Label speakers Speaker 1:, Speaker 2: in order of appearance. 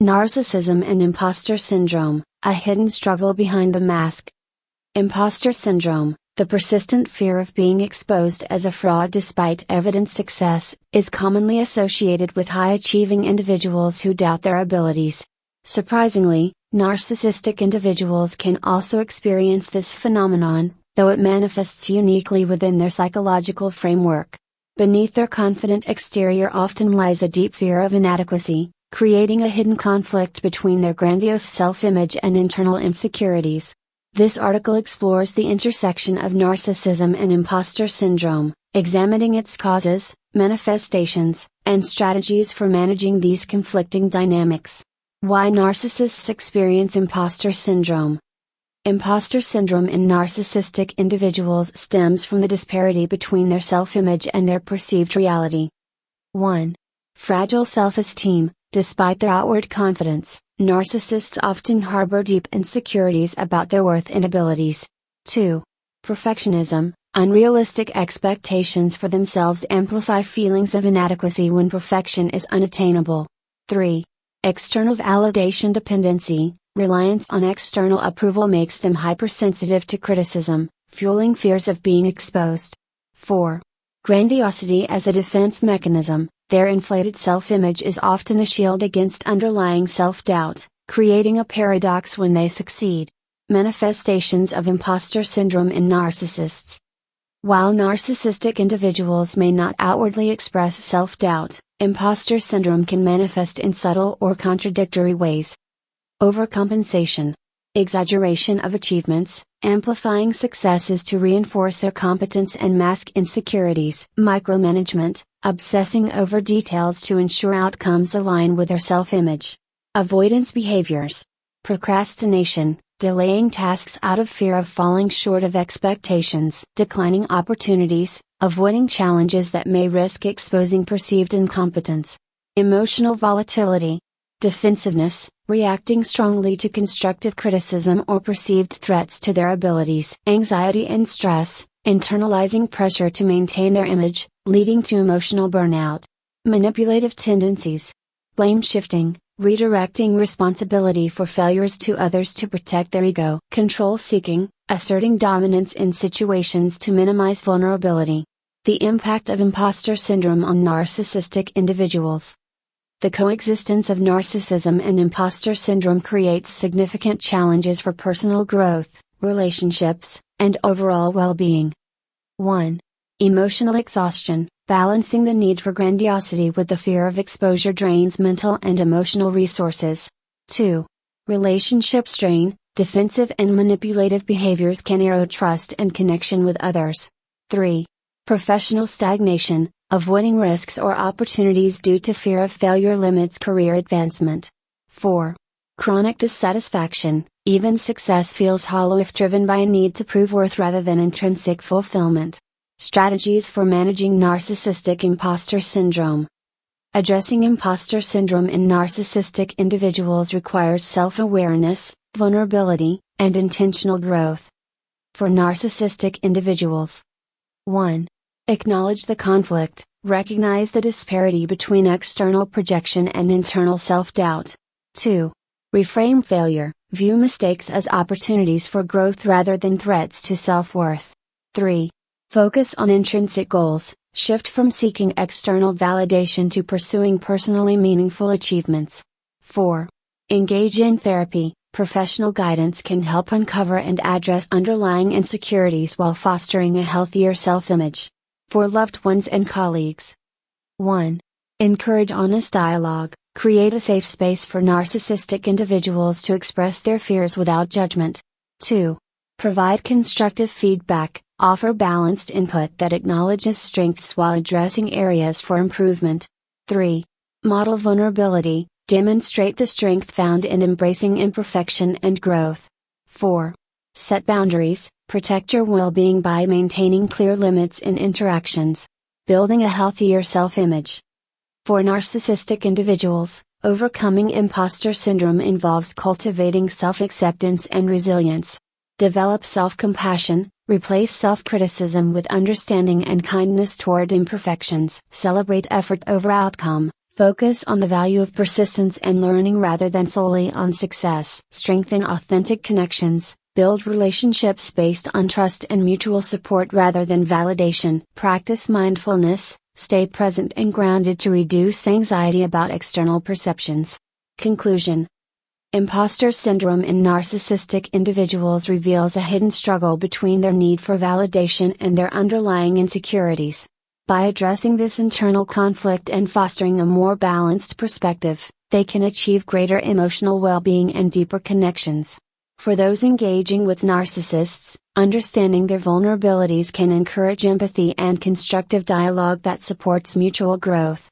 Speaker 1: Narcissism and imposter syndrome, a hidden struggle behind the mask. Imposter syndrome, the persistent fear of being exposed as a fraud despite evident success, is commonly associated with high-achieving individuals who doubt their abilities. Surprisingly, narcissistic individuals can also experience this phenomenon, though it manifests uniquely within their psychological framework. Beneath their confident exterior often lies a deep fear of inadequacy, creating a hidden conflict between their grandiose self-image and internal insecurities. This article explores the intersection of narcissism and imposter syndrome, examining its causes, manifestations, and strategies for managing these conflicting dynamics. Why narcissists experience imposter syndrome. Imposter syndrome in narcissistic individuals stems from the disparity between their self-image and their perceived reality. 1. Fragile self-esteem. Despite their outward confidence, narcissists often harbor deep insecurities about their worth and abilities. 2. Perfectionism. Unrealistic expectations for themselves amplify feelings of inadequacy when perfection is unattainable. 3. External validation dependency. Reliance on external approval makes them hypersensitive to criticism, fueling fears of being exposed. 4. Grandiosity as a defense mechanism. Their inflated self-image is often a shield against underlying self-doubt, creating a paradox when they succeed. Manifestations of imposter syndrome in narcissists. While narcissistic individuals may not outwardly express self-doubt, imposter syndrome can manifest in subtle or contradictory ways. Overcompensation. Exaggeration of achievements, amplifying successes to reinforce their competence and mask insecurities. Micromanagement, obsessing over details to ensure outcomes align with their self-image. Avoidance behaviors. Procrastination, delaying tasks out of fear of falling short of expectations. Declining opportunities, avoiding challenges that may risk exposing perceived incompetence. Emotional volatility. Defensiveness, reacting strongly to constructive criticism or perceived threats to their abilities. Anxiety and stress, internalizing pressure to maintain their image, leading to emotional burnout. Manipulative tendencies. Blame shifting, redirecting responsibility for failures to others to protect their ego. Control seeking, asserting dominance in situations to minimize vulnerability. The impact of imposter syndrome on narcissistic individuals. The coexistence of narcissism and imposter syndrome creates significant challenges for personal growth, relationships, and overall well-being. 1. Emotional exhaustion. Balancing the need for grandiosity with the fear of exposure drains mental and emotional resources. 2. Relationship strain. Defensive and manipulative behaviors can erode trust and connection with others. 3. Professional stagnation. Avoiding risks or opportunities due to fear of failure limits career advancement. 4. Chronic dissatisfaction. Even success feels hollow if driven by a need to prove worth rather than intrinsic fulfillment. Strategies for managing narcissistic imposter syndrome. Addressing imposter syndrome in narcissistic individuals requires self-awareness, vulnerability, and intentional growth. For narcissistic individuals. 1. Acknowledge the conflict, recognize the disparity between external projection and internal self-doubt. 2. Reframe failure, view mistakes as opportunities for growth rather than threats to self-worth. 3. Focus on intrinsic goals, shift from seeking external validation to pursuing personally meaningful achievements. 4. Engage in therapy, professional guidance can help uncover and address underlying insecurities while fostering a healthier self-image. For loved ones and colleagues. 1. Encourage honest dialogue, create a safe space for narcissistic individuals to express their fears without judgment. 2. Provide constructive feedback, offer balanced input that acknowledges strengths while addressing areas for improvement. 3. Model vulnerability, demonstrate the strength found in embracing imperfection and growth. 4. Set boundaries, protect your well-being by maintaining clear limits in interactions. Building a healthier self-image. For narcissistic individuals, overcoming imposter syndrome involves cultivating self-acceptance and resilience. Develop self-compassion, replace self-criticism with understanding and kindness toward imperfections. Celebrate effort over outcome, Focus on the value of persistence and learning rather than solely on success. Strengthen authentic connections. Build relationships based on trust and mutual support rather than validation. Practice mindfulness. Stay present and grounded to reduce anxiety about external perceptions. Conclusion. Imposter syndrome in narcissistic individuals reveals a hidden struggle between their need for validation and their underlying insecurities. By addressing this internal conflict and fostering a more balanced perspective, they can achieve greater emotional well-being and deeper connections. For those engaging with narcissists, understanding their vulnerabilities can encourage empathy and constructive dialogue that supports mutual growth.